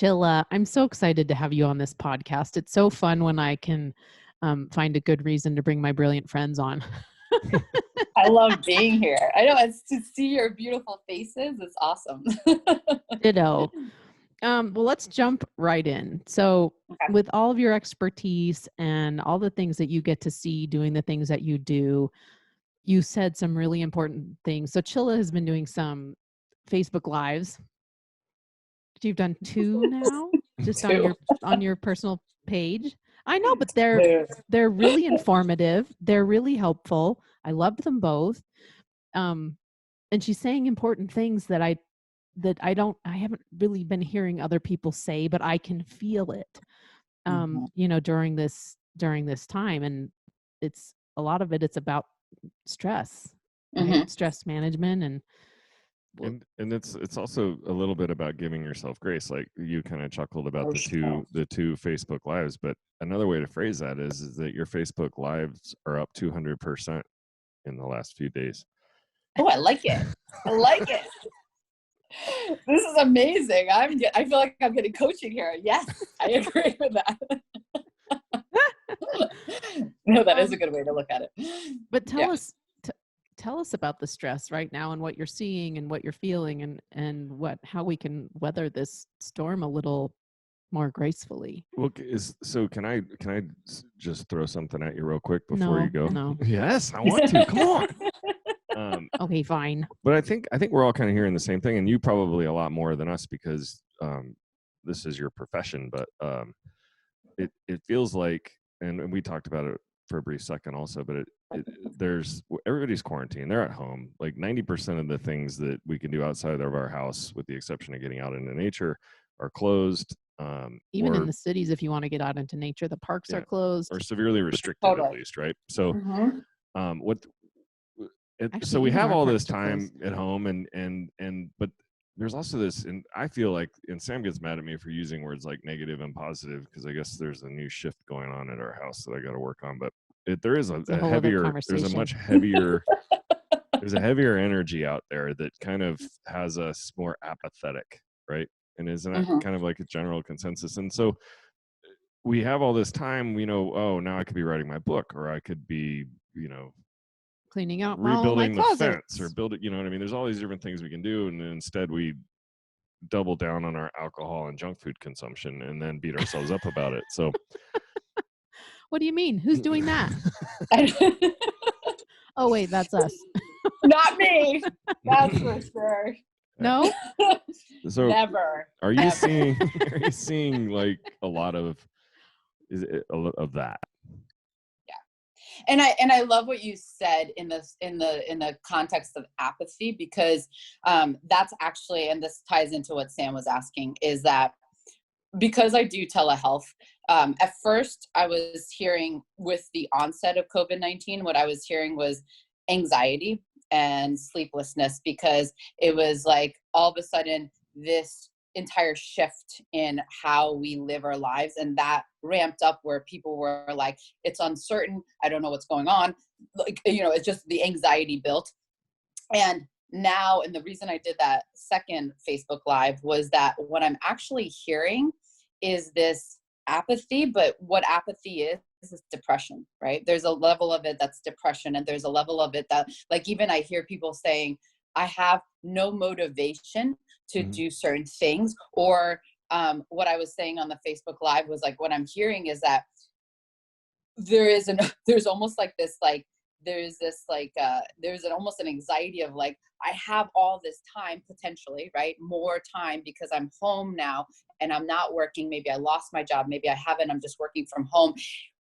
Csilla, I'm so excited to have you on this podcast. It's so fun when I can find a good reason to bring my brilliant friends on. I love being here. I know, it's to see your beautiful faces. It's awesome. Ditto. Well, let's jump right in. So Okay. with all of your expertise and all the things that you get to see doing the things that you do, you said some really important things. So Csilla has been doing some Facebook Lives. You've done 2 now, just Two. on your personal page. I know, but they're Two. really informative. They're really helpful. I loved them both. And she's saying important things that I haven't really been hearing other people say, but I can feel it. During this time, and it's a lot of it's about stress, right? Stress management and it's also a little bit about giving yourself grace. Like you kind of chuckled about the two Facebook Lives, but another way to phrase that is that your Facebook Lives are up 200% in the last few days. Oh, I like it. I like it. This is amazing. I feel like I'm getting coaching here. Yes, I agree with that. No, that is a good way to look at it. But tell us about the stress right now and what you're seeing and what you're feeling and how we can weather this storm a little more gracefully. Well, can I just throw something at you real quick before you go? No. Yes, I want to. Come on. Okay, fine. But I think we're all kind of hearing the same thing, and you probably a lot more than us because this is your profession. But it feels like, and we talked about it for a brief second also, but everybody's quarantined. They're at home. Like 90% of the things that we can do outside of our house, with the exception of getting out into nature, are closed. Even in the cities, if you want to get out into nature, the parks are closed or severely restricted at least, right? So, so we have all this time at home, but there's also this, and I feel like, and Sam gets mad at me for using words like negative and positive because I guess there's a new shift going on at our house that I got to work on. But there's a much heavier, there's a heavier energy out there that kind of has us more apathetic, right? And isn't that kind of like a general consensus? And so we have all this time, now I could be writing my book, or I could be, cleaning out rebuilding the fence, or build it. You know what I mean? There's all these different things we can do, and then instead we double down on our alcohol and junk food consumption, and then beat ourselves up about it. So, what do you mean? Who's doing that? Oh wait, that's us. Not me. That's for sure. No. So never. Are you seeing like a lot of that? And I love what you said in the context of apathy, because that's actually, and this ties into what Sam was asking, is that because I do telehealth, at first I was hearing, with the onset of COVID-19, what I was hearing was anxiety and sleeplessness, because it was like all of a sudden this entire shift in how we live our lives, and that ramped up where people were like, it's uncertain, I don't know what's going on, like, it's just the anxiety built. And now, and the reason I did that second Facebook Live was that what I'm actually hearing is this apathy, but what apathy is depression, right? There's a level of it that's depression, and there's a level of it that, like, even I hear people saying, I have no motivation to do certain things, or what I was saying on the Facebook Live was like, what I'm hearing is that there's almost like this, like, there's almost an anxiety of like, I have all this time potentially, right? More time because I'm home now and I'm not working. Maybe I lost my job. Maybe I haven't. I'm just working from home.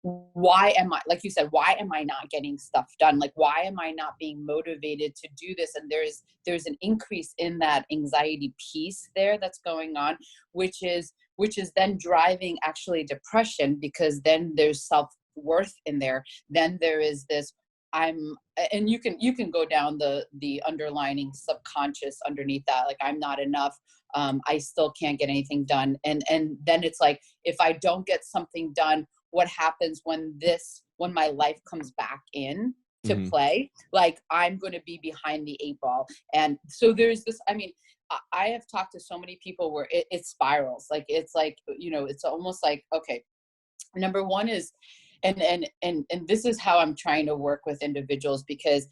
Why am I, like you said, why am I not getting stuff done? Like, why am I not being motivated to do this? And there's an increase in that anxiety piece there that's going on, which is then driving actually depression, because then there's self-worth in there. Then there is this, and you can go down the underlining subconscious underneath that, like, I'm not enough. I still can't get anything done. And then it's like, if I don't get something done, what happens when my life comes back in to play? Like, I'm going to be behind the 8 ball. And so there's this, I mean, I have talked to so many people where it spirals. Like, it's like, you know, it's almost like, okay, number one is, and this is how I'm trying to work with individuals, because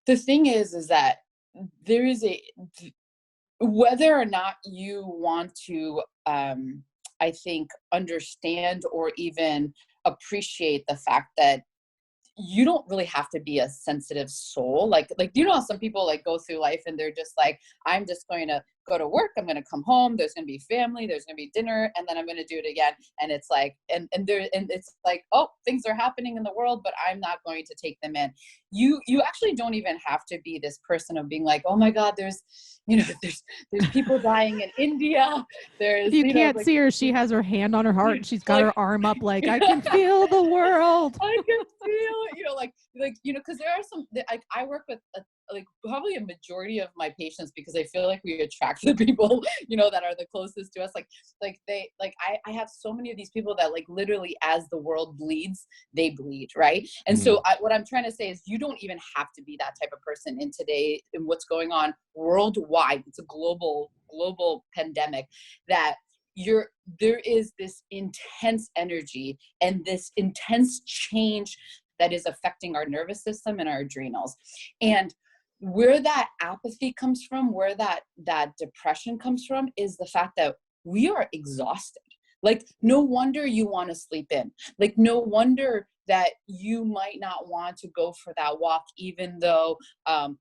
the thing is that there is whether or not you want to, I think, understand or even appreciate the fact that you don't really have to be a sensitive soul. Like, you know, how some people like go through life and they're just like, I'm just going to go to work. I'm going to come home. There's going to be family. There's going to be dinner. And then I'm going to do it again. And it's like, and it's like, oh, things are happening in the world, but I'm not going to take them in. You actually don't even have to be this person of being like, oh my God, there's people dying in India. You can't see her. She has her hand on her heart and she's got her arm up like, I can feel the world. I can feel it, you know, like, you know, because there are some, I work with like probably a majority of my patients, because I feel like we attract the people, you know, that are the closest to us. I have so many of these people that like literally as the world bleeds, they bleed. Right. And so what I'm trying to say is you don't even have to be that type of person in today, in what's going on worldwide. It's a global pandemic that there is this intense energy and this intense change that is affecting our nervous system and our adrenals. And where that apathy comes from, where that depression comes from, is the fact that we are exhausted. Like, no wonder you want to sleep in. Like, no wonder that you might not want to go for that walk, even though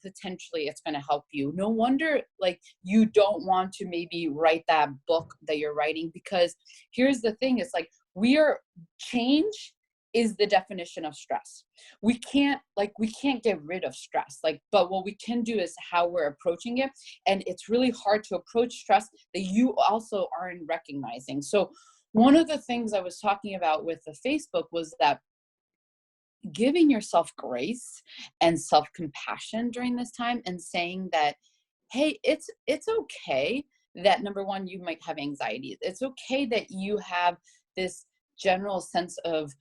potentially it's going to help you. No wonder, like, you don't want to maybe write that book that you're writing, because here's the thing. It's like, change is the definition of stress. We can't get rid of stress, but what we can do is how we're approaching it. And it's really hard to approach stress that you also aren't recognizing. So one of the things I was talking about with the Facebook was that giving yourself grace and self-compassion during this time, and saying that, hey, it's okay that, number one, you might have anxiety. It's okay that you have this general sense of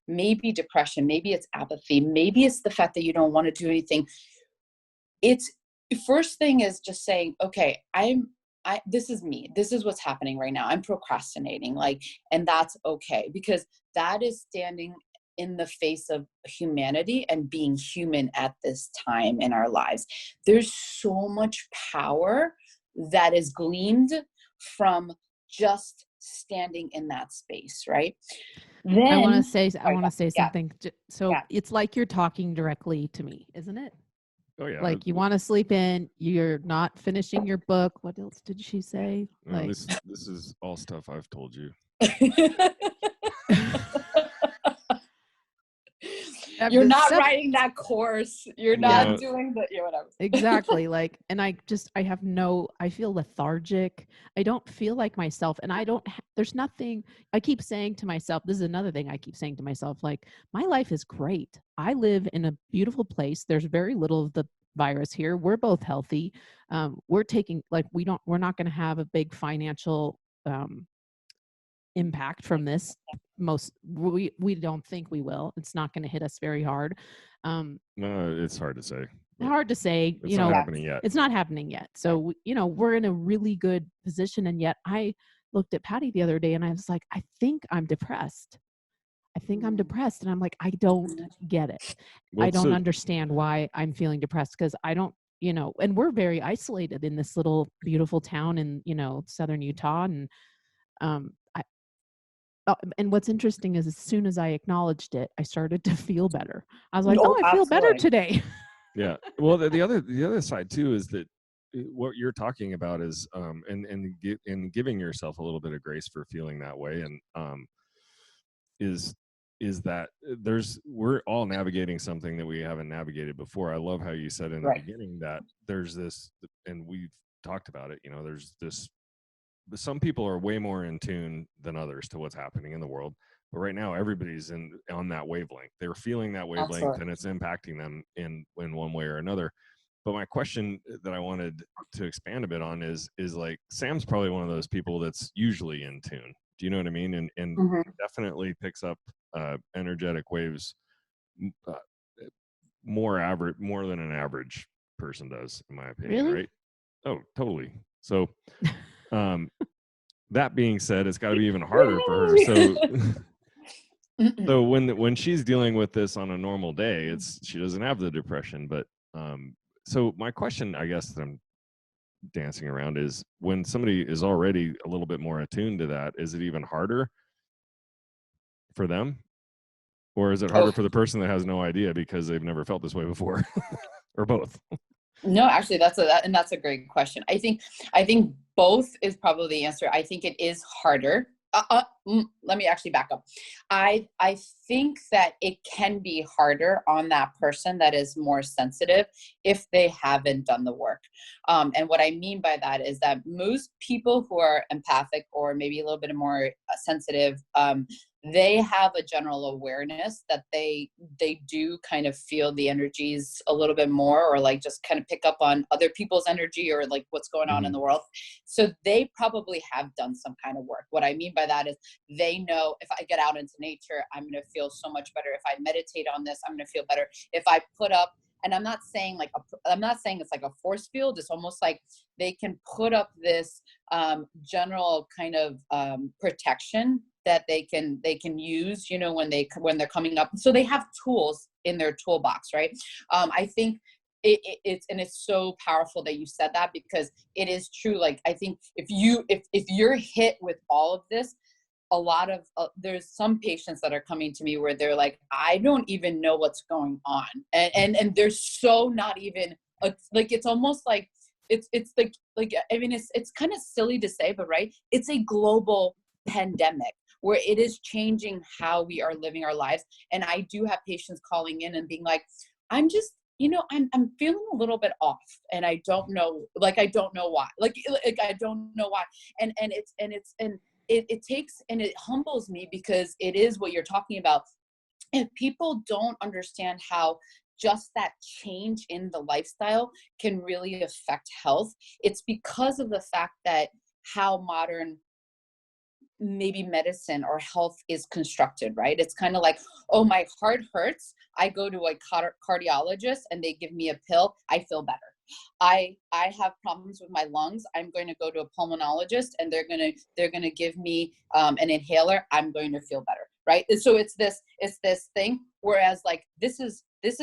maybe depression, maybe it's apathy, maybe it's the fact that you don't want to do anything. It's first thing is just saying, okay, this is me. This is what's happening right now. I'm procrastinating, and that's okay, because that is standing in the face of humanity and being human at this time in our lives. There's so much power that is gleaned from just standing in that space, right? Then I want to say something. So Yeah. it's like you're talking directly to me, isn't it? Oh yeah. Like, you want to sleep in, you're not finishing your book. What else did she say? No, this is all stuff I've told you. You're not writing that course. You're not doing the, whatever. Exactly. And I feel lethargic. I don't feel like myself. And there's nothing, I keep saying to myself, this is another thing I keep saying to myself, like, my life is great. I live in a beautiful place. There's very little of the virus here. We're both healthy. We're taking, we're not going to have a big financial, impact from this. We don't think we will. It's not going to hit us very hard. No, it's hard to say. It's not happening yet. It's not happening yet. So we're in a really good position, and yet I looked at Patty the other day and I was like, I think I'm depressed. And I'm like, I don't get it. I don't understand why I'm feeling depressed, because I don't, and we're very isolated in this little beautiful town in southern Utah. And and what's interesting is, as soon as I acknowledged it, I started to feel better. I was like, I feel better today. Yeah. Well, the other side too is that what you're talking about is and giving yourself a little bit of grace for feeling that way, and is that we're all navigating something that we haven't navigated before. I love how you said in the beginning that there's this, and we've talked about it, there's this. Some people are way more in tune than others to what's happening in the world. But right now, everybody's on that wavelength. They're feeling that wavelength, and it's impacting them in one way or another. But my question that I wanted to expand a bit on is like, Sam's probably one of those people that's usually in tune. Do you know what I mean? And definitely picks up energetic waves more than an average person does, in my opinion. Really? Right? Oh, totally. So, that being said, it's got to be even harder for her. So, so when she's dealing with this on a normal day, she doesn't have the depression. But so my question, I guess, that I'm dancing around is, when somebody is already a little bit more attuned to that, is it even harder for them, or is it harder for the person that has no idea because they've never felt this way before, or both? No, actually, that's a great question. I think both is probably the answer. I think it is harder. Let me actually back up. I think that it can be harder on that person that is more sensitive if they haven't done the work. And what I mean by that is that most people who are empathic or maybe a little bit more sensitive, they have a general awareness that they do kind of feel the energies a little bit more, or like just kind of pick up on other people's energy or like what's going on in the world. So they probably have done some kind of work. What I mean by that is they know, if I get out into nature, I'm going to feel so much better. If I meditate on this, I'm going to feel better. If I put up, and I'm not saying it's like a force field. It's almost like they can put up this general kind of protection that they can use, you know, when they're coming up. So they have tools in their toolbox, right? I think it's so powerful that you said that, because it is true. Like, I think if you're hit with all of this, a lot of there's some patients that are coming to me where they're like, I don't even know what's going on, and they're so not even like, it's almost like it's like I mean, it's kind of silly to say, but right, it's a global pandemic where it is changing how we are living our lives. And I do have patients calling in and being like, I'm just, you know, I'm feeling a little bit off, and I don't know why, I don't know why. And it takes, and it humbles me, because it is what you're talking about. If people don't understand how just that change in the lifestyle can really affect health, it's because of the fact that how modern maybe medicine or health is constructed, right? It's kind of like, oh, my heart hurts, I go to a cardiologist and they give me a pill, I feel better. I have problems with my lungs, I'm going to go to a pulmonologist and they're going to give me an inhaler, I'm going to feel better, right? And so it's this thing, whereas like this is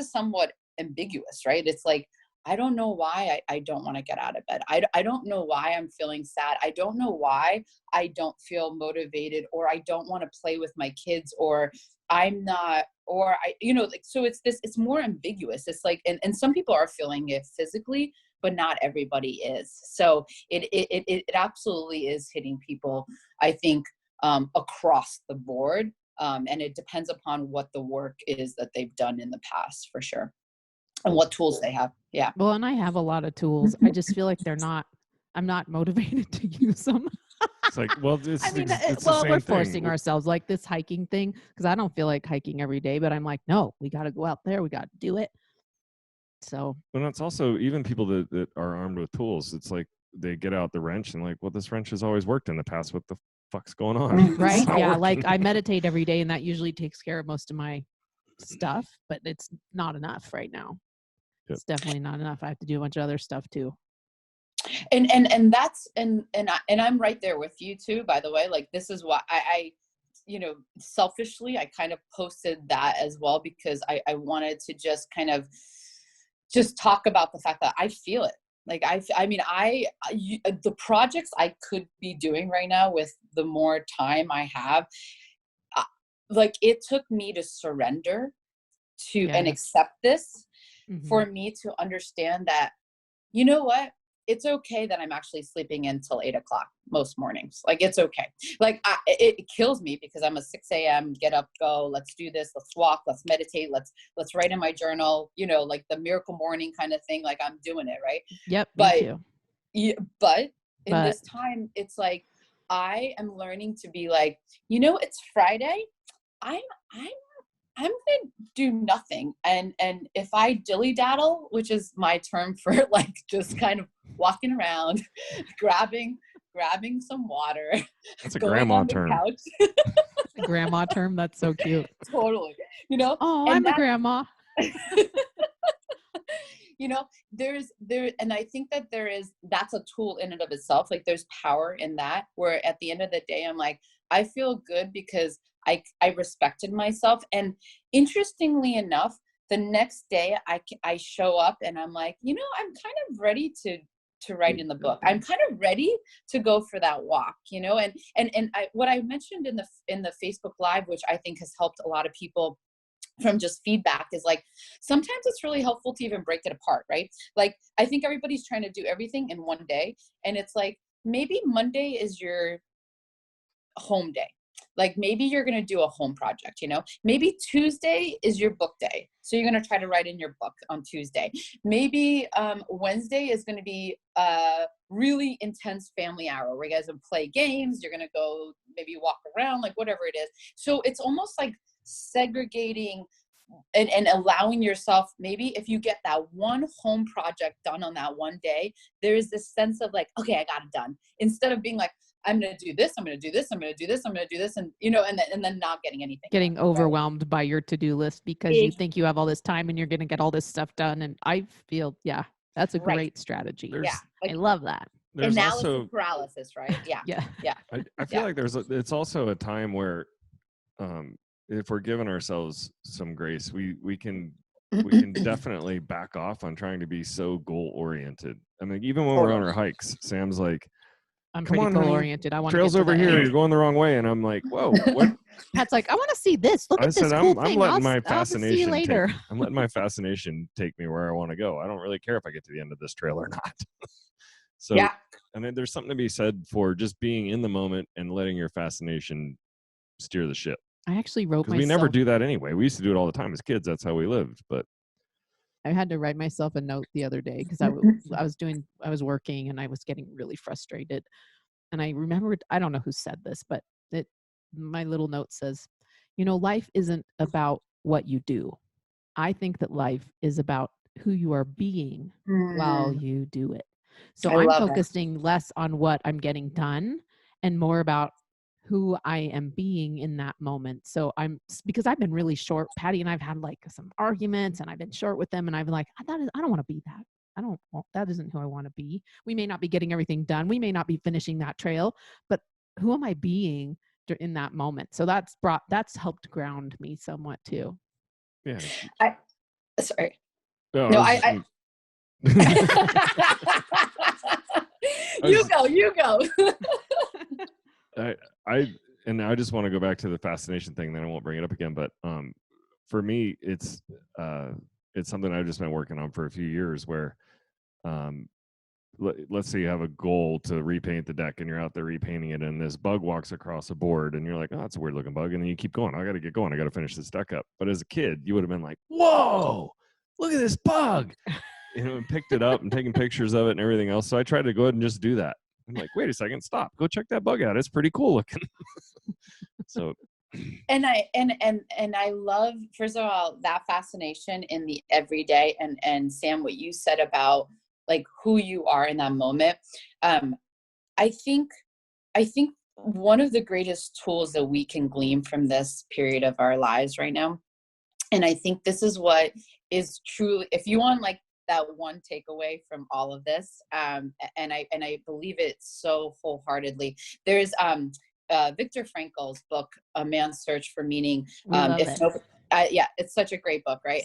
somewhat ambiguous, right? It's like, I don't know why I don't want to get out of bed. I don't know why I'm feeling sad. I don't know why I don't feel motivated, or I don't want to play with my kids, or I'm not, or I, you know, like, so it's more ambiguous. It's like, and some people are feeling it physically, but not everybody is. So it absolutely is hitting people, I think, across the board. And it depends upon what the work is that they've done in the past, for sure. And what tools they have. Yeah. Well, and I have a lot of tools. I just feel like I'm not motivated to use them. It's like, well, it's the same we're thing. forcing ourselves, like this hiking thing, because I don't feel like hiking every day, but I'm like, no, we got to go out there. We got to do it. So. And it's also, even people that are armed with tools, it's like they get out the wrench and like, well, this wrench has always worked in the past. What the fuck's going on? Right. Yeah. Like I meditate every day, and that usually takes care of most of my stuff, but it's not enough right now. Yep. It's definitely not enough. I have to do a bunch of other stuff too. And that's, and I'm right there with you too, by the way. Like, this is why I you know, selfishly, I kind of posted that as well, because I wanted to just kind of just talk about the fact that I feel it. Like, I mean, the projects I could be doing right now with the more time I have, like, it took me to surrender to and accept this, for me to understand that, you know what, it's okay that I'm actually sleeping until 8 o'clock most mornings. Like, it's okay. Like, it kills me, because I'm a 6 a.m. get up, go, let's do this, let's walk, let's meditate, let's write in my journal, you know, like the miracle morning kind of thing. Like, I'm doing it, right? Yep. But, me too. But in this time, it's like, I am learning to be like, you know, it's Friday. I'm going to do nothing. And if I dilly daddle, which is my term for like just kind of walking around, grabbing some water. That's a grandma term. Grandma term. That's so cute. Totally. You know? Oh, I'm a grandma. you know, and I think that that's a tool in and of itself. Like there's power in that, where at the end of the day, I'm like, I feel good because I respected myself. And interestingly enough, the next day I show up and I'm like, you know, I'm kind of ready to write in the book. I'm kind of ready to go for that walk, you know, and what I mentioned in the Facebook Live, which I think has helped a lot of people from just feedback, is like, sometimes it's really helpful to even break it apart, right? Like, I think everybody's trying to do everything in one day. And it's like, maybe Monday is your home day. Like maybe you're going to do a home project, you know, maybe Tuesday is your book day. So you're going to try to write in your book on Tuesday. Maybe Wednesday is going to be a really intense family hour where you guys will play games. You're going to go maybe walk around, like whatever it is. So it's almost like segregating and allowing yourself, maybe if you get that one home project done on that one day, there is this sense of like, okay, I got it done. Instead of being like, I'm going to do this, I'm going to do this, I'm going to do this, I'm going to do this. And, you know, and then not getting anything. Getting done, overwhelmed right? by your to-do list because you think you have all this time and you're going to get all this stuff done. And I feel, yeah, that's a Right. great strategy. Yeah. I love that. There's Analysis also paralysis, right? Yeah. Yeah. Yeah. I feel like it's also a time where if we're giving ourselves some grace, we can definitely back off on trying to be so goal oriented. I mean, even when we're on our hikes, Sam's like, I'm come pretty on, goal honey, oriented. I want to trail's get to over the here. end. You're going the wrong way. And I'm like, whoa, what? Pat's like, I want to see this. Look I at this said, cool I'm thing. letting my I'll see you fascination later. I'm letting my fascination take me where I want to go. I don't really care if I get to the end of this trail or not. So, yeah. I mean, there's something to be said for just being in the moment and letting your fascination steer the ship. I actually wrote myself. We never do that anyway. We used to do it all the time as kids. That's how we lived. But I had to write myself a note the other day because I was working and I was getting really frustrated. And I remembered, I don't know who said this, but my little note says, you know, life isn't about what you do. I think that life is about who you are being while you do it. So I'm focusing less on what I'm getting done and more about who I am being in that moment. So because I've been really short, Patty and I've had like some arguments and I've been short with them and I've been like, I don't want to be that. That isn't who I want to be. We may not be getting everything done. We may not be finishing that trail, but who am I being in that moment? So that's helped ground me somewhat too. yeah. Sorry. No, You go. I just want to go back to the fascination thing, then I won't bring it up again. But for me, it's something I've just been working on for a few years where let's say you have a goal to repaint the deck and you're out there repainting it and this bug walks across a board and you're like, oh, that's a weird looking bug. And then you keep going. I got to get going. I got to finish this deck up. But as a kid, you would have been like, whoa, look at this bug, and picked it up and taking pictures of it and everything else. So I tried to go ahead and just do that. I'm like, wait a second, stop, go check that bug out. It's pretty cool looking. So. And I love, first of all, that fascination in the everyday, and Sam, what you said about like who you are in that moment. I think one of the greatest tools that we can glean from this period of our lives right now, and I think this is what is truly, if you want like that one takeaway from all of this, and I believe it so wholeheartedly, there's Viktor Frankl's book, A Man's Search for Meaning. It's such a great book, right?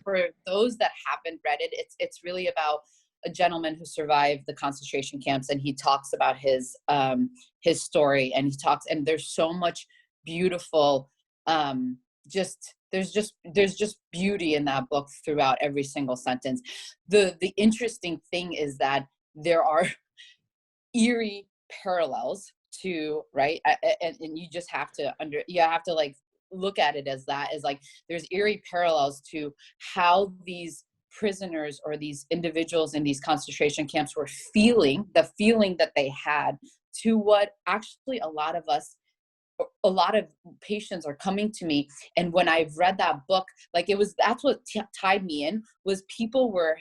For those that haven't read it, it's really about a gentleman who survived the concentration camps, and he talks about his story, and and there's so much beautiful, there's just beauty in that book throughout every single sentence. The interesting thing is that there are eerie parallels to, right, and you just have to like look at it as that, is like there's eerie parallels to how these prisoners or these individuals in these concentration camps were feeling, the feeling that they had, to what actually a lot of patients are coming to me. And when I've read that book, like that's what tied me in, was people were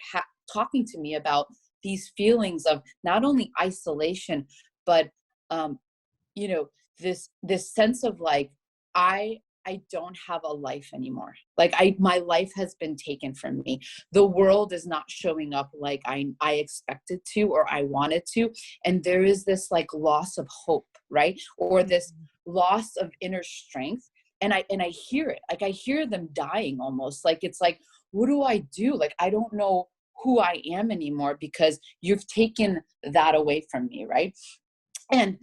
talking to me about these feelings of not only isolation, but this sense of like, I I don't have a life anymore. Like my life has been taken from me. The world is not showing up like I expected to, or I wanted to. And there is this like loss of hope, right? Or this loss of inner strength. And I hear it, like I hear them dying almost. Like, it's like, what do I do? Like, I don't know who I am anymore because you've taken that away from me, right? And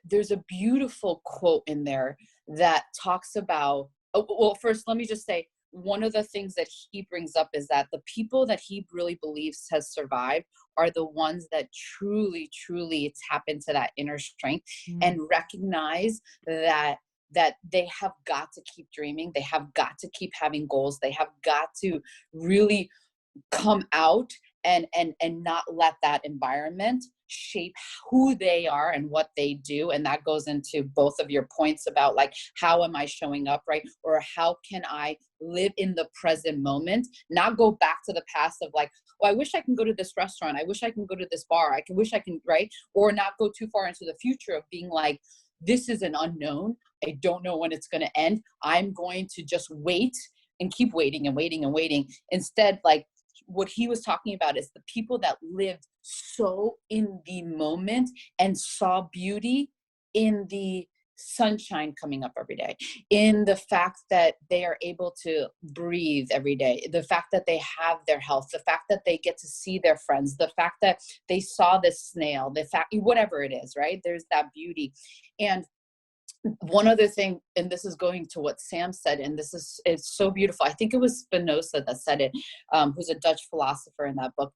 there's a beautiful quote in there that talks about, well, first, let me just say, one of the things that he brings up is that the people that he really believes has survived are the ones that truly, truly tap into that inner strength and recognize that they have got to keep dreaming. They have got to keep having goals. They have got to really come out and not let that environment shape who they are and what they do. And that goes into both of your points about like, how am I showing up, right? Or how can I live in the present moment, not go back to the past of like, oh, I wish I can go to this restaurant. I wish I can go to this bar. Wish I can, right? Or not go too far into the future of being like, this is an unknown. I don't know when it's going to end. I'm going to just wait and keep waiting and waiting and waiting. Instead, like, what he was talking about is the people that lived so in the moment and saw beauty in the sunshine coming up every day, in the fact that they are able to breathe every day, the fact that they have their health, the fact that they get to see their friends, the fact that they saw this snail, the fact, whatever it is, right? There's that beauty. And one other thing, and this is going to what Sam said, and this is, it's so beautiful. I think it was Spinoza that said it, who's a Dutch philosopher in that book.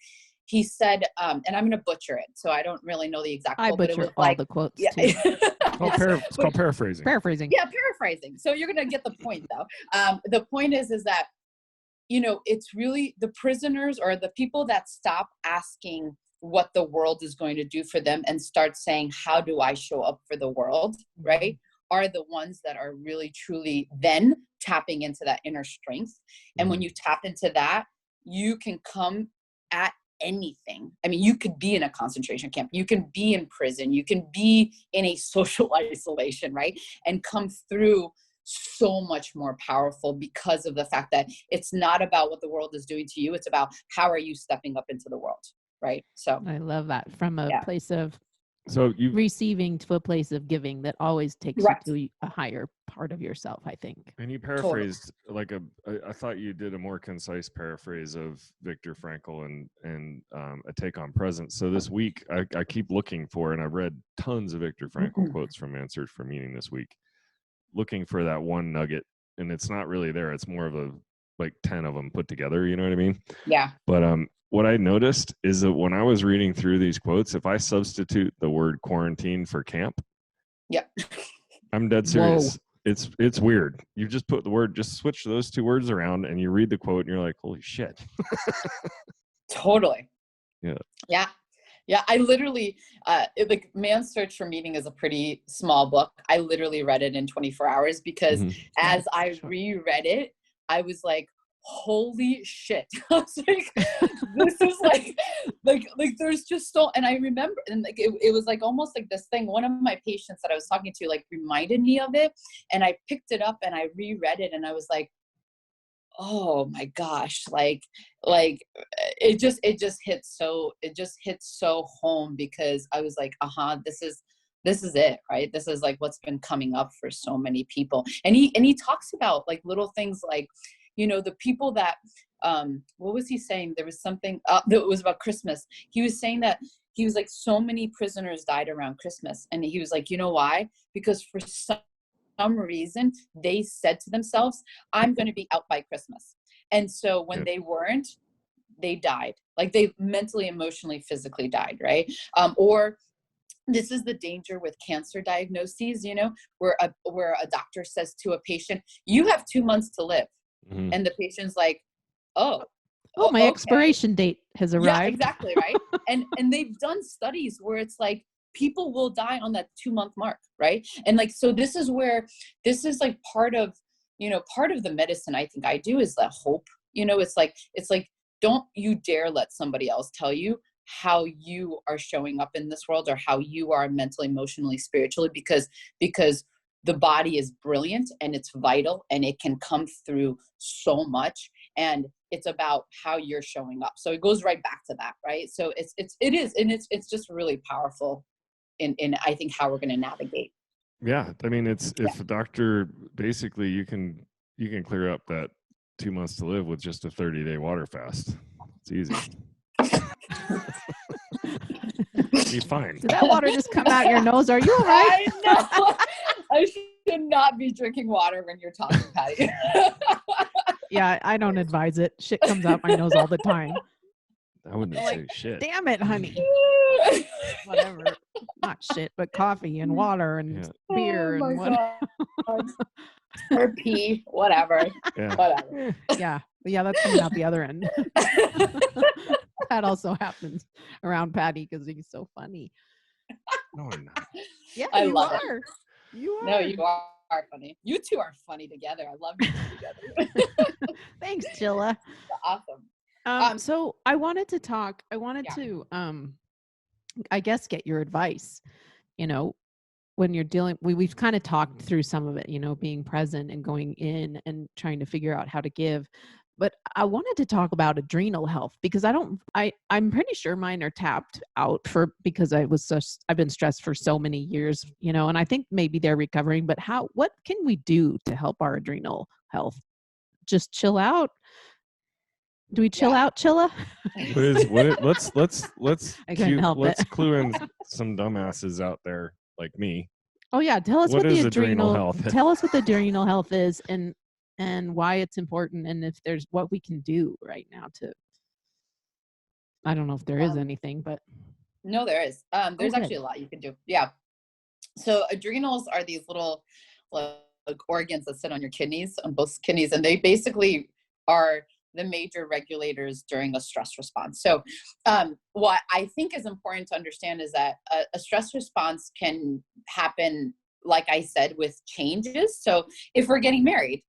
He said, and I'm going to butcher it, so I don't really know the exact quote. I butcher but it was all like, the quotes yeah. too. It's called paraphrasing. Paraphrasing. Yeah, paraphrasing. So you're going to get the point, though. The point is that, you know, it's really the prisoners or the people that stop asking what the world is going to do for them and start saying, how do I show up for the world, right? Are the ones that are really truly then tapping into that inner strength. And when you tap into that, you can come at anything. I mean, you could be in a concentration camp, you can be in prison, you can be in a social isolation, right? And come through so much more powerful because of the fact that it's not about what the world is doing to you. It's about how are you stepping up into the world, right? So I love that, from a place of receiving to a place of giving that always takes you to a higher part of yourself, I think. And you paraphrased like I thought you did a more concise paraphrase of Viktor Frankl and a take on presence. So this week I keep looking for, and I've read tons of Viktor Frankl quotes from Answers for Meaning this week, looking for that one nugget, and it's not really there. It's more of a like 10 of them put together, you know what I mean? Yeah. But what I noticed is that when I was reading through these quotes, if I substitute the word quarantine for camp, I'm dead serious. Whoa. It's weird. You just put the word, just switch those two words around, and you read the quote, and you're like, holy shit. Totally. Yeah. Yeah. I literally, like Man's Search for Meaning is a pretty small book. I literally read it in 24 hours because as I reread it, I was like, holy shit. I was like, this is like there's just so, and I remember, and like it was like almost like this thing, one of my patients that I was talking to like reminded me of it, and I picked it up and I reread it, and I was like, oh my gosh, like it just hits so home, because I was like, this is it, right? This is like what's been coming up for so many people. And he talks about like little things like, you know, the people that, what was he saying? There was something that was about Christmas. He was saying that he was like, so many prisoners died around Christmas. And he was like, you know why? Because for some reason, they said to themselves, I'm going to be out by Christmas. And so when they weren't, they died. Like they mentally, emotionally, physically died, right? Or this is the danger with cancer diagnoses, you know, where a doctor says to a patient, you have 2 months to live. And the patient's like, oh, my expiration date has arrived. Yeah, exactly, right? and they've done studies where it's like people will die on that 2-month mark, right? And like, so this is like part of the medicine I think I do is that hope. You know, it's like don't you dare let somebody else tell you how you are showing up in this world or how you are mentally, emotionally, spiritually, because the body is brilliant and it's vital and it can come through so much. And it's about how you're showing up. So it goes right back to that, right? So it's just really powerful in I think how we're going to navigate. Yeah. I mean, if a doctor, basically you can clear up that 2 months to live with just a 30-day water fast. It's easy. Be fine. Did that water just come out your nose? Are you all right? I know. I should not be drinking water when you're talking, Patty. Yeah, I don't advise it. Shit comes out my nose all the time. I wouldn't say shit. Damn it, honey. Whatever. Not shit, but coffee and water and beer and what. Or pee, whatever. Yeah. Whatever. Yeah. But yeah, that's coming out the other end. That also happens around Patty because he's so funny. No, I'm not. Yeah, I you love are. You are. No, you are funny. You two are funny together. I love you two together. Thanks, Csilla. Awesome. So I wanted to talk. I wanted to, I guess, get your advice. You know, when you're dealing, we've kind of talked through some of it. You know, being present and going in and trying to figure out how to give. But I wanted to talk about adrenal health because I'm pretty sure mine are tapped out because I've been stressed for so many years, you know, and I think maybe they're recovering, but what can we do to help our adrenal health? Just chill out. Do we chill out, Csilla? Let's I couldn't help let's it. clue in some dumbasses out there like me. Oh yeah. Tell us what is the adrenal health? Tell us what the adrenal health is and why it's important, and if there's what we can do right now I don't know if there is anything, but no, there is. There's actually a lot you can do. Yeah. So adrenals are these little like organs that sit on your kidneys, on both kidneys, and they basically are the major regulators during a stress response. So what I think is important to understand is that a stress response can happen, like I said, with changes. So if we're getting married,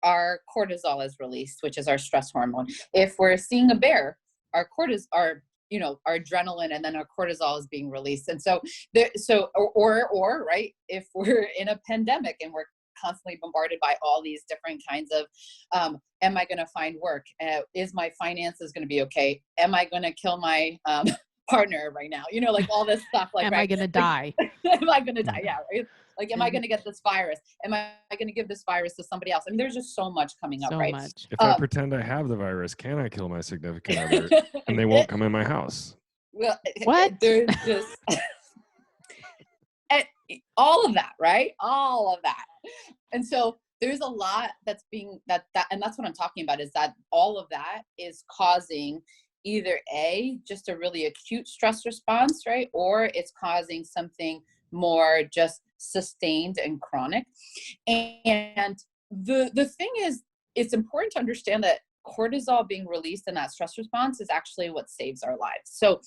our cortisol is released, which is our stress hormone. If we're seeing a bear, our adrenaline and then our cortisol is being released. And so right, if we're in a pandemic and we're constantly bombarded by all these different kinds of, am I going to find work? Is my finances going to be okay? Am I going to kill my partner right now? You know, like all this stuff. Like, am I going to die? Am I going to die? Yeah, right. Like, am I going to get this virus? Am I going to give this virus to somebody else? I mean, there's just so much coming up, right? Much. If I pretend I have the virus, can I kill my significant other and they won't come in my house? Well, what? There's just all of that, right? All of that. And so there's a lot that's being and that's what I'm talking about, is that all of that is causing either just a really acute stress response, right? Or it's causing something more just sustained and chronic. And the thing is, it's important to understand that cortisol being released in that stress response is actually what saves our lives. So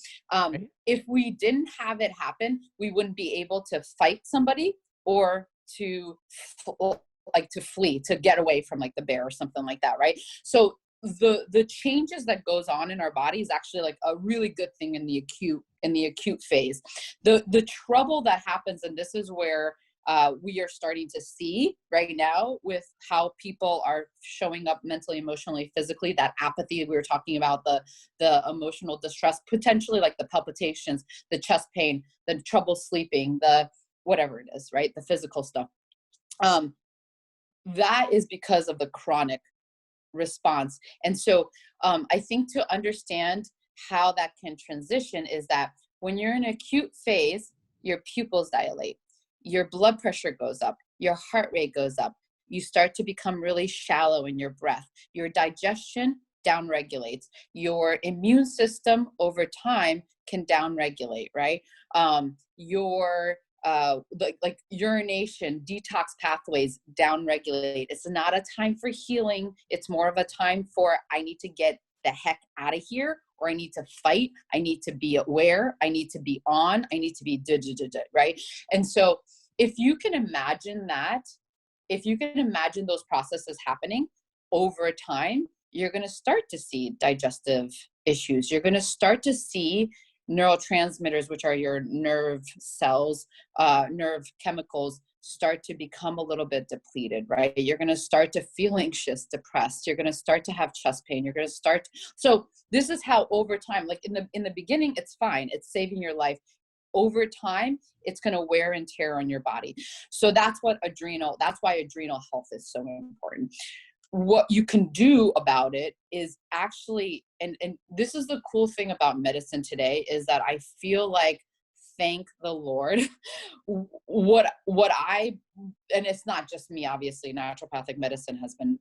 if we didn't have it happen, we wouldn't be able to fight somebody or to flee, to get away from like the bear or something like that, right? So the changes that goes on in our body is actually like a really good thing in the acute phase. The trouble that happens, and this is where we are starting to see right now with how people are showing up mentally, emotionally, physically, that apathy we were talking about, the emotional distress, potentially like the palpitations, the chest pain, the trouble sleeping, the whatever it is, right? The physical stuff. That is because of the chronic response. And so I think to understand how that can transition is that when you're in an acute phase, your pupils dilate, your blood pressure goes up, your heart rate goes up, you start to become really shallow in your breath, your digestion downregulates, your immune system over time can downregulate, right? Your like urination, detox pathways downregulate. It's not a time for healing. It's more of a time for, I need to get the heck out of here, or I need to fight. I need to be aware. I need to be on. I need to be right? And so if you can imagine those processes happening over time, you're going to start to see digestive issues. You're going to start to see neurotransmitters, which are your nerve cells, nerve chemicals, start to become a little bit depleted, right? You're going to start to feel anxious, depressed. You're going to start to have chest pain. You're going to start. So this is how over time, like in the beginning, it's fine. It's saving your life. Over time, it's going to wear and tear on your body. So that's why adrenal health is so important. What you can do about it is actually, and this is the cool thing about medicine today, is that I feel like, thank the Lord, and it's not just me, obviously, naturopathic medicine has been,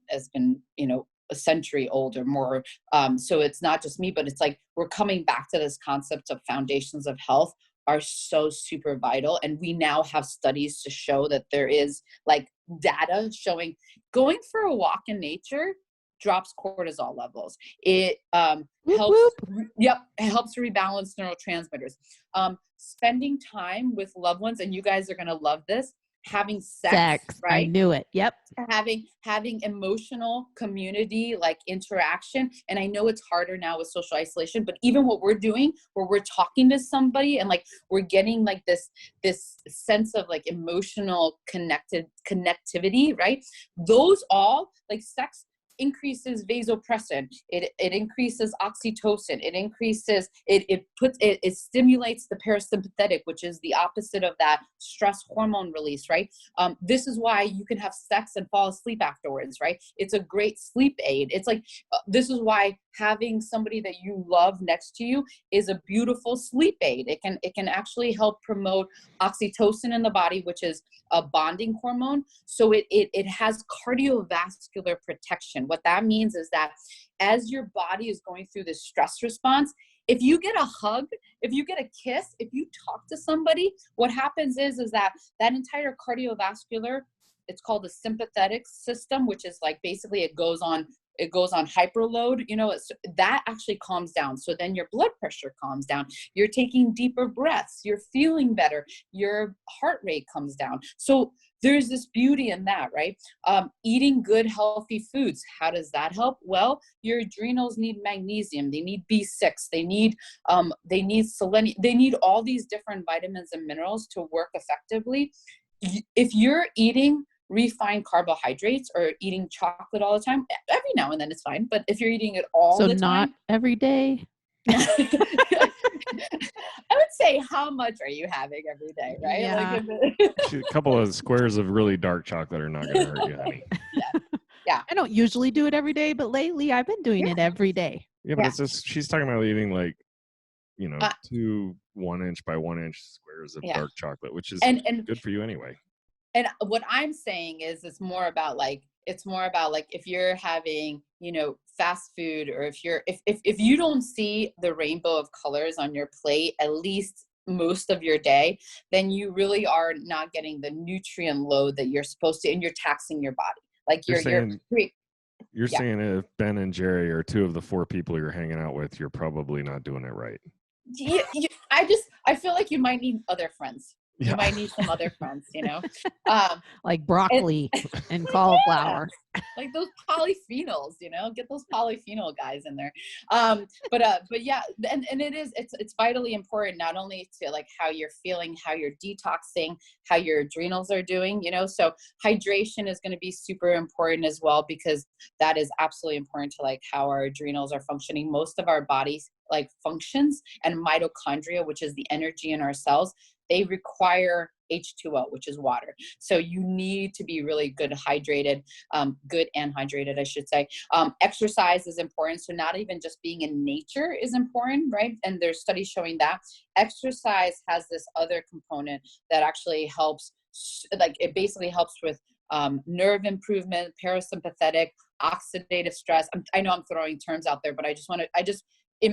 a century old or more. So it's not just me, but it's like, we're coming back to this concept of foundations of health are so super vital. And we now have studies to show that there is like data showing going for a walk in nature drops cortisol levels. It helps. Yep, it helps rebalance neurotransmitters. Spending time with loved ones, and you guys are gonna love this. Having sex, right? I knew it. Yep. Having emotional community, like interaction. And I know it's harder now with social isolation, but even what we're doing, where we're talking to somebody and like we're getting like this sense of like emotional connectivity, right? Those all, like, sex increases vasopressin, it increases oxytocin, it stimulates the parasympathetic, which is the opposite of that stress hormone release, right? This is why you can have sex and fall asleep afterwards, right? It's a great sleep aid. It's like this is why having somebody that you love next to you is a beautiful sleep aid. It can actually help promote oxytocin in the body, which is a bonding hormone. So it has cardiovascular protection. What that means is that as your body is going through this stress response, if you get a hug, if you get a kiss, if you talk to somebody, what happens is that entire cardiovascular, it's called the sympathetic system, which is like basically it goes on hyperload, that actually calms down. So then your blood pressure calms down. You're taking deeper breaths. You're feeling better. Your heart rate comes down. So there's this beauty in that, right? Eating good, healthy foods. How does that help? Well, your adrenals need magnesium. They need B6. They need selenium. They need all these different vitamins and minerals to work effectively. If you're eating refined carbohydrates or eating chocolate all the time, every now and then it's fine. But if you're eating it all the time, so not every day. I would say, how much are you having every day, right? Yeah. Like A couple of squares of really dark chocolate are not going to hurt you, honey. Yeah. I don't usually do it every day, but lately I've been doing it every day. Yeah, but it's just, she's talking about eating like, 2 1-inch by 1-inch squares of dark chocolate, which is good for you anyway. And what I'm saying is it's more about like if you're having, fast food, or if you don't see the rainbow of colors on your plate at least most of your day, then you really are not getting the nutrient load that you're supposed to, and you're taxing your body. Like you're saying if Ben and Jerry are 2 of the 4 people you're hanging out with, you're probably not doing it right. I feel like you might need other friends. You might need some other friends, like broccoli and cauliflower. Like those polyphenols, get those polyphenol guys in there. But yeah, and it's vitally important, not only to like how you're feeling, how you're detoxing, how your adrenals are doing, so hydration is going to be super important as well, because that is absolutely important to like how our adrenals are functioning. Most of our bodies like functions and mitochondria, which is the energy in our cells, they require H2O, which is water. So you need to be really good hydrated, I should say. Exercise is important. So not even just being in nature is important, right? And there's studies showing that exercise has this other component that actually helps, like it basically helps with nerve improvement, parasympathetic, oxidative stress. I know I'm throwing terms out there, but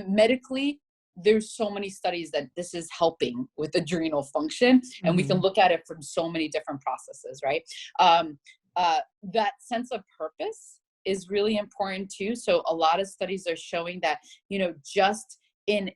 medically, there's so many studies that this is helping with adrenal function, and we can look at it from so many different processes, right? That sense of purpose is really important too. So a lot of studies are showing that, just in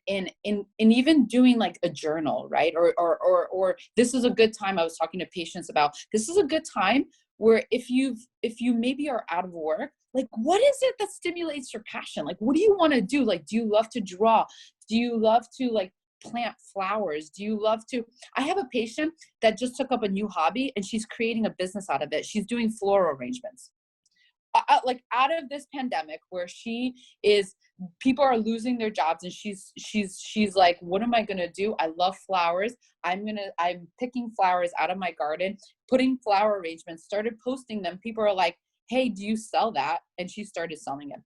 even doing like a journal, right? Or this is a good time. I was talking to patients about, this is a good time where if you maybe are out of work, like what is it that stimulates your passion? Like, what do you want to do? Like, do you love to draw? Do you love to like plant flowers? Do you love to? I have a patient that just took up a new hobby and she's creating a business out of it. She's doing floral arrangements. Like out of this pandemic where people are losing their jobs, and she's like, what am I going to do? I love flowers. I'm picking flowers out of my garden, putting flower arrangements, started posting them. People are like, hey, do you sell that? And she started selling it.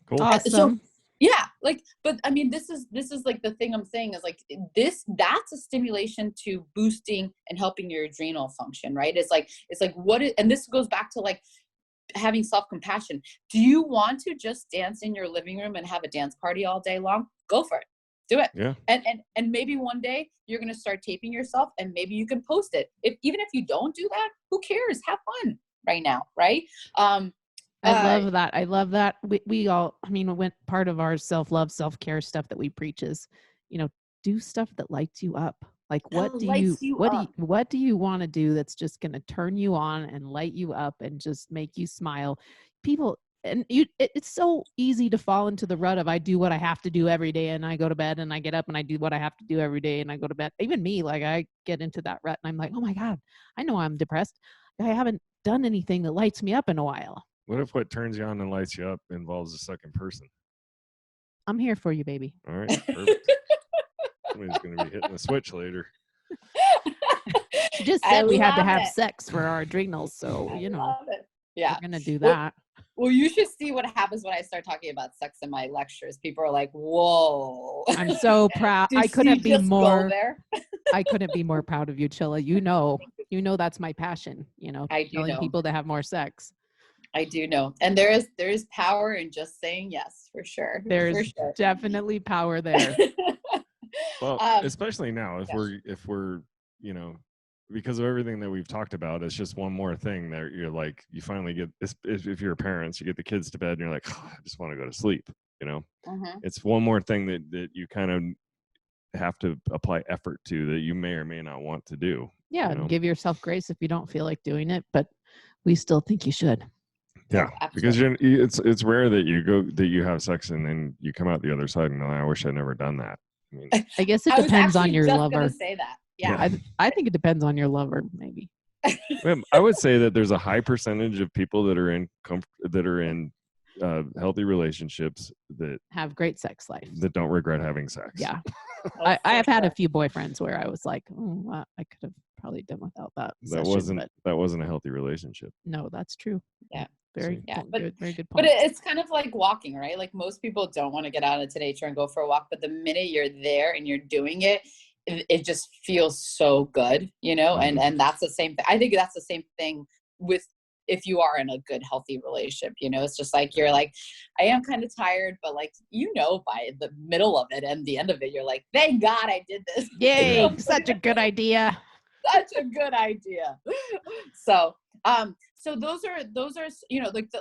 Cool. Awesome. So yeah, like, but I mean, this is like the thing I'm saying is like that's a stimulation to boosting and helping your adrenal function, right? It's like and this goes back to like having self-compassion. Do you want to just dance in your living room and have a dance party all day long? Go for it. Do it. Yeah. And maybe one day you're going to start taping yourself, and maybe you can post it. Even if you don't do that, who cares? Have fun right now. Right. I love that. I love that. We all, I mean, when part of our self-love, self-care stuff that we preach is, do stuff that lights you up. Like, what do you want to do that's just going to turn you on and light you up and just make you smile? People, and it's so easy to fall into the rut of, I do what I have to do every day, and I go to bed, and I get up and I do what I have to do every day, and I go to bed. Even me, like, I get into that rut and I'm like, oh my God, I know I'm depressed. I haven't done anything that lights me up in a while. What if what turns you on and lights you up involves a second person? I'm here for you, baby. All right, perfect. Somebody's going to be hitting the switch later. She just said we had to have sex for our adrenals, so yeah, we're going to do that. Well, you should see what happens when I start talking about sex in my lectures. People are like, "Whoa!" I'm so proud. I couldn't be more. There? I couldn't be more proud of you, Csilla. You know that's my passion. I do telling people to have more sex. I do know. And there is power in just saying yes, for sure. There's definitely power there. Well, especially now, if we're, because of everything that we've talked about, it's just one more thing that you're like, you finally get, if you're parents, you get the kids to bed and you're like, oh, I just want to go to sleep. It's one more thing that you kind of have to apply effort to that you may or may not want to do. Yeah. Give yourself grace if you don't feel like doing it, but we still think you should. Yeah, because it's rare that you have sex and then you come out the other side and I wish I'd never done that. I mean, I guess it depends on your lover. Gonna say that. Yeah. I think it depends on your lover, maybe. I would say that there's a high percentage of people that are in healthy relationships that have great sex lives, that don't regret having sex. Yeah. I have had a few boyfriends where I was like, I could have probably done without that. That wasn't a healthy relationship. No, that's true. Yeah. Very good point. But it's kind of like walking, right? Like most people don't want to get out into nature and go for a walk, but the minute you're there and you're doing it, it just feels so good, Mm-hmm. and that's the same thing. I think that's the same thing with if you are in a good, healthy relationship, it's just like, you're like, I am kind of tired, but like, by the middle of it and the end of it, you're like, thank God I did this. Yay. Such a good idea. Such a good idea. So those are,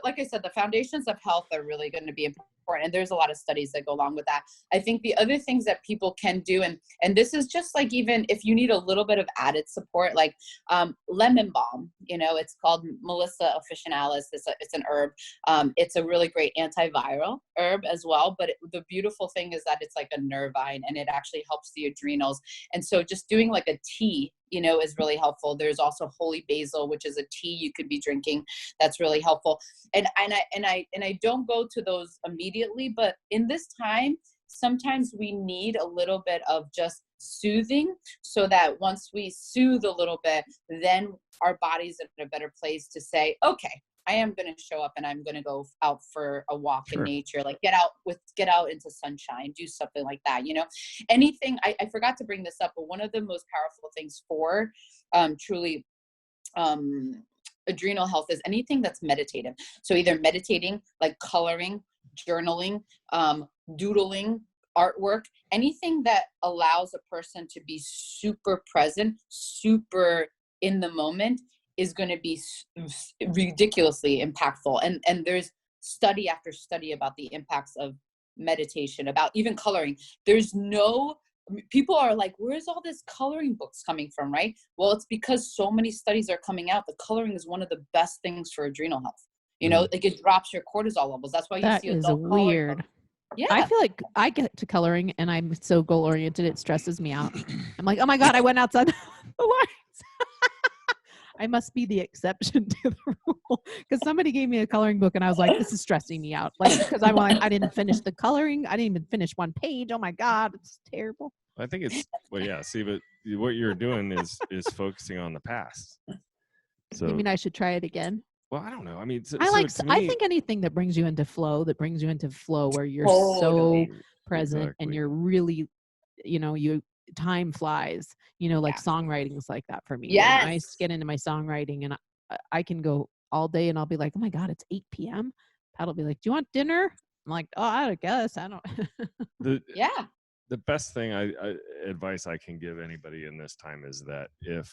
like I said, the foundations of health are really going to be important. And there's a lot of studies that go along with that. I think the other things that people can do, and this is just like, even if you need a little bit of added support, like lemon balm, it's called Melissa officinalis. It's an herb. It's a really great antiviral herb as well. But the beautiful thing is that it's like a nervine and it actually helps the adrenals. And so just doing like a tea, is really helpful. There's also holy basil, which is a tea you could be drinking. That's really helpful. And I don't go to those immediately, but in this time, sometimes we need a little bit of just soothing, so that once we soothe a little bit, then our body's in a better place to say, okay, I am going to show up and I'm going to go out for a walk in nature, like get out into sunshine, do something like that. Anything, I forgot to bring this up, but one of the most powerful things for truly adrenal health is anything that's meditative. So either meditating, like coloring, journaling, doodling, artwork, anything that allows a person to be super present, super in the moment, is going to be ridiculously impactful. And there's study after study about the impacts of meditation, about even coloring. People are like, where's all this coloring books coming from, right? Well, it's because so many studies are coming out that coloring is one of the best things for adrenal health. Like it drops your cortisol levels. That's why you see adult coloring books. Yeah. I feel like I get to coloring and I'm so goal oriented, it stresses me out. I'm like, oh my God, I went outside the lines. I must be the exception to the rule, because somebody gave me a coloring book and I was like, this is stressing me out. Like, because I'm like, I didn't finish the coloring. I didn't even finish one page. Oh my God, it's terrible. I think it's, well, yeah, see, but what you're doing is focusing on the past. So, You mean I should try it again? well, I don't know. I mean, I think anything that brings you into flow, where you're so Totally. present and you're really, time flies, like Yeah. songwriting is like that for me. Yes. When I get into my songwriting and I can go all day and I'll be like, oh my God, it's 8 p.m. Pat will be like, do you want dinner? I'm like, oh, I guess I don't. Yeah. The best thing advice I can give anybody in this time is that if,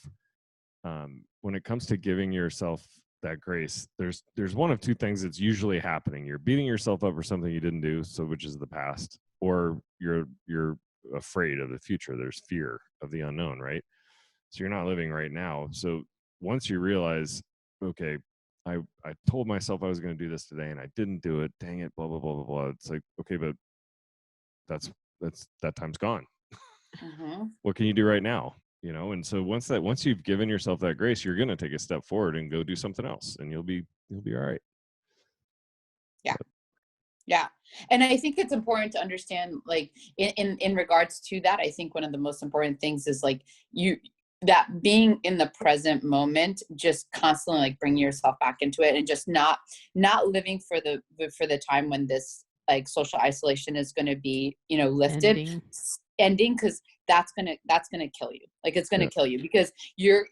when it comes to giving yourself that grace, there's one of two things that's usually happening. You're beating yourself up for something you didn't do, so which is the past, or you're afraid of the future. There's fear of the unknown, right? So you're not living right now. So once you realize, okay, I told myself I was going to do this today and I didn't do it, dang it, blah blah blah blah blah. It's like, okay, but that time's gone. Mm-hmm. What can you do right now? And so once you've given yourself that grace, you're going to take a step forward and go do something else, and you'll be all right. Yeah. Yeah. And I think it's important to understand, like, in regards to that, I think one of the most important things is like that being in the present moment, just constantly like bringing yourself back into it and just not living for the time when this like social isolation is going to be, lifted, ending, because that's gonna kill you. Like, it's gonna kill you, because you're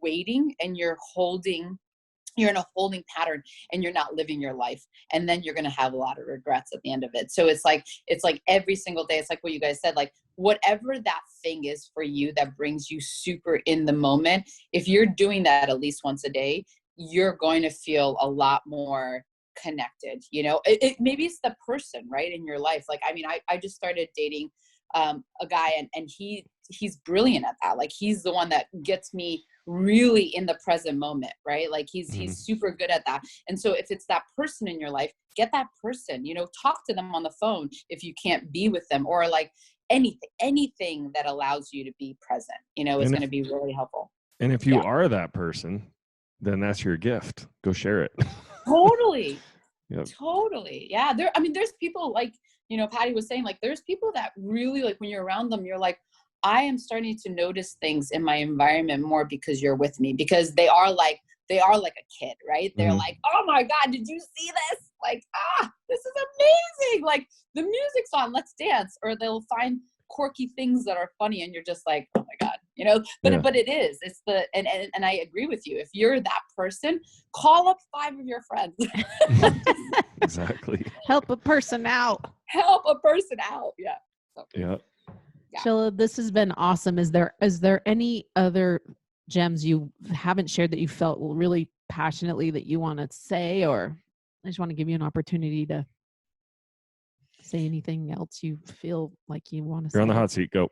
waiting and you're in a holding pattern and you're not living your life, and then you're going to have a lot of regrets at the end of it. So it's like every single day, it's like what you guys said, like whatever that thing is for you that brings you super in the moment, if you're doing that at least once a day, you're going to feel a lot more connected. Maybe it's the person right in your life. Like, I mean, I just started dating a guy, and he's brilliant at that. Like, he's the one that gets me really in the present moment, right? Like, he's super good at that. And so if it's that person in your life, get that person, talk to them on the phone if you can't be with them, or like anything that allows you to be present, is going to be really helpful. And if you are that person, then that's your gift. Go share it. Totally. Yep. Totally. Yeah. There's people like, Patty was saying, like, there's people that really, like, when you're around them, you're like, I am starting to notice things in my environment more because you're with me, because they are like a kid, right? They're like, oh my God, did you see this? Like, this is amazing. Like, the music's on, let's dance. Or they'll find quirky things that are funny, and you're just like, oh my God, but it is, it's and I agree with you. If you're that person, call up 5 of your friends. Exactly. Help a person out. Yeah. So. Yeah. Csilla, this has been awesome. Is there any other gems you haven't shared that you felt really passionately that you want to say, or I just want to give you an opportunity to say anything else you feel like you want to say? You're on the hot seat. Go.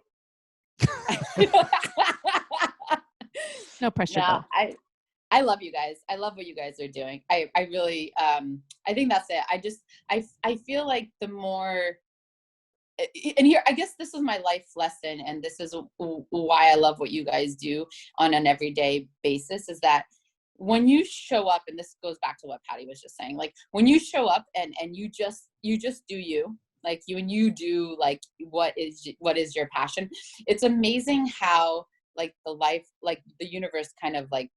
No pressure. No, I love you guys. I love what you guys are doing. I really, I think that's it. I feel like the more, and here, I guess this is my life lesson, and this is why I love what you guys do on an everyday basis, is that when you show up, and this goes back to what Patty was just saying, like, when you show up and you just do you, like, you do like what is your passion. It's amazing how, like, the life, like the universe kind of like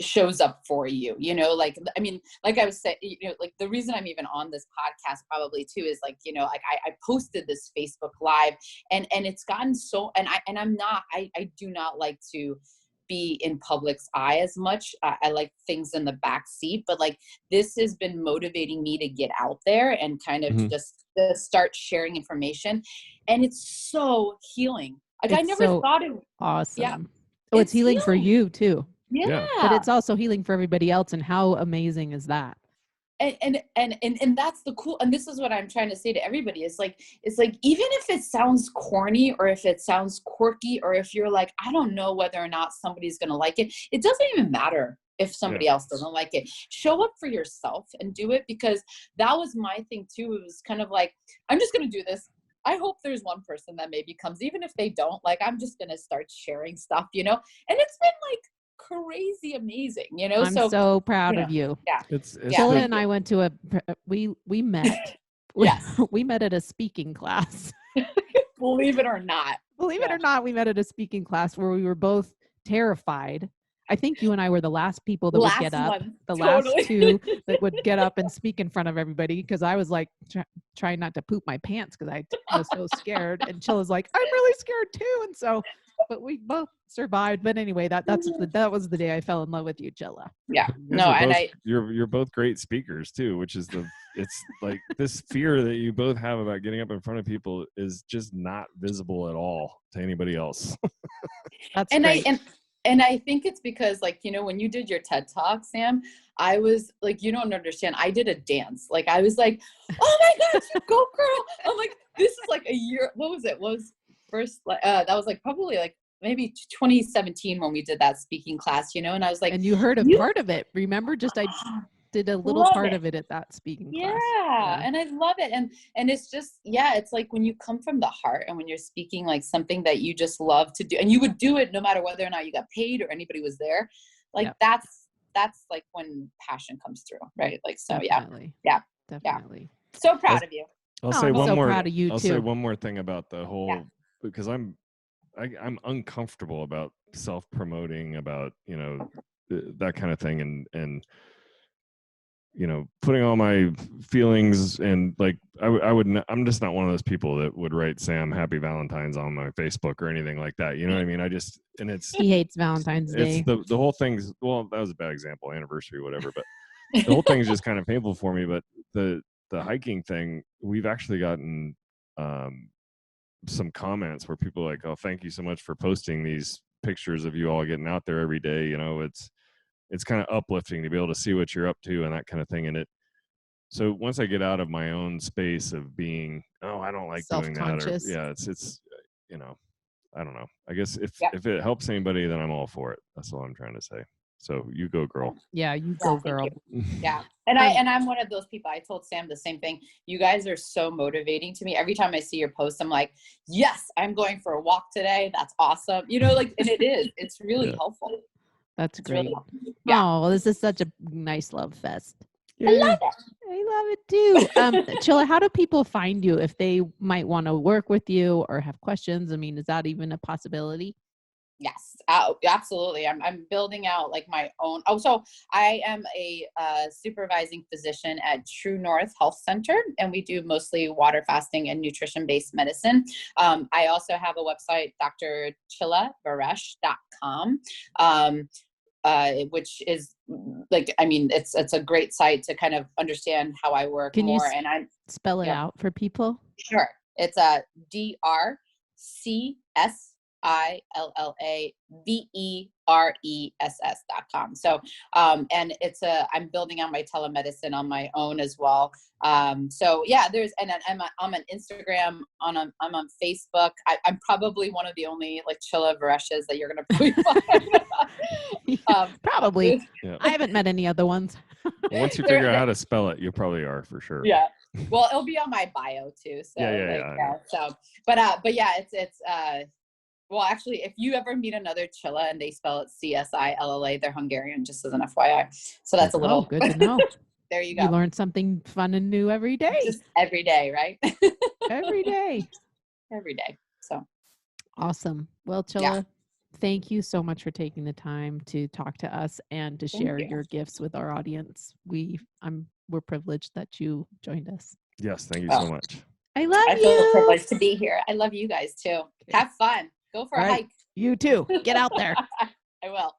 shows up for you, like, I mean, like I was saying, like, the reason I'm even on this podcast probably too is like, like I posted this Facebook Live, and it's gotten so, and I do not like to be in public's eye as much. I like things in the back seat, but like, this has been motivating me to get out there and kind of just to start sharing information, and it's so healing. Like, I never thought it. Awesome. Yeah. Oh, it's healing for you too. Yeah. But it's also healing for everybody else. And how amazing is that? And that's the cool, and this is what I'm trying to say to everybody. It's like, even if it sounds corny, or if it sounds quirky, or if you're like, I don't know whether or not somebody's going to like it, it doesn't even matter. if somebody else doesn't like it. Show up for yourself and do it, because that was my thing too. It was kind of like, I'm just going to do this. I hope there's one person that maybe comes, even if they don't, like, I'm just going to start sharing stuff, you know, and it's been like crazy amazing, you know. I'm so proud of you. Yeah. It's Csilla and I went to we met. Yes. We met at a speaking class. Believe it or not. Believe it or not, we met at a speaking class where we were both terrified. I think you and I were the last people that would get up. Last two that would get up and speak in front of everybody, because I was like trying not to poop my pants because I was so scared. And Chilla's like, I'm really scared too. And so, but we both survived. But anyway, that was the day I fell in love with you, Csilla. Yeah. No, and you're both great speakers too, which is it's like this fear that you both have about getting up in front of people is just not visible at all to anybody else. That's great. And I think it's because, like, you know, when you did your TED Talk, Sam, I was like, you don't understand. I did a dance. Like, I was like, oh my gosh, you go girl. I'm like, this is like a year. What was it? What was first? That was like probably like maybe 2017 when we did that speaking class, you know? And I was like, and you heard a part of it. Remember, I did a little part of it at that speaking class. Yeah. And I love it. And it's just, it's like when you come from the heart and when you're speaking like something that you just love to do, and you would do it no matter whether or not you got paid or anybody was there. Like that's like when passion comes through, right? Like, so definitely. Yeah. Definitely. So proud of you. I'll say one more. Proud of you I'll too. say one more thing about the whole, because I'm uncomfortable about self-promoting, about, you know, that kind of thing, and you know, putting all my feelings, and like I'm just not one of those people that would write Sam Happy Valentine's on my Facebook or anything like that. You know what I mean? He hates Valentine's Day. It's the whole thing's, well, that was a bad example, anniversary, whatever, but the whole thing's just kind of painful for me. But the hiking thing, we've actually gotten some comments where people are like, oh, thank you so much for posting these pictures of you all getting out there every day. You know, it's kind of uplifting to be able to see what you're up to and that kind of thing. And so once I get out of my own space of being, oh, I don't like doing that, or it's you know, I don't know. I guess if it helps anybody, then I'm all for it. That's all I'm trying to say. So you go, girl. Yeah, you go, girl. Yeah. And I'm one of those people. I told Sam the same thing. You guys are so motivating to me. Every time I see your post, I'm like, yes, I'm going for a walk today. That's awesome. You know, like, and it is. It's really helpful. That's great. Really Oh, well, this is such a nice love fest. I love it. I love it too. Csilla, how do people find you if they might want to work with you or have questions? I mean, is that even a possibility? Yes, absolutely. I'm building out like my own. Oh, so I am a supervising physician at TrueNorth Health Center, and we do mostly water fasting and nutrition-based medicine. I also have a website, drChillaVeress.com, which is like, I mean, it's a great site to kind of understand how I work more. And I spell it out for people. Sure. It's DrChillaVeress.com. So, and I'm building out my telemedicine on my own as well. So yeah, I'm on Instagram, I'm on Facebook. I'm probably one of the only like Csilla Veresses that you're going to find. Probably. Yeah. I haven't met any other ones. Well, once you figure out how to spell it, you probably are for sure. Yeah. Well, it'll be on my bio too. So So, but yeah, it's well, actually, if you ever meet another Csilla and they spell it Csilla, they're Hungarian, just as an FYI. So that's a little good to know. There you go. You learn something fun and new every day. Just every day, right? Every day. Every day. So awesome. Well, Csilla, thank you so much for taking the time to talk to us and to share your gifts with our audience. We're privileged that you joined us. Yes, thank you so much. I love you. I feel privileged to be here. I love you guys too. Okay. Have fun. Go for a hike. You too. Get out there. I will.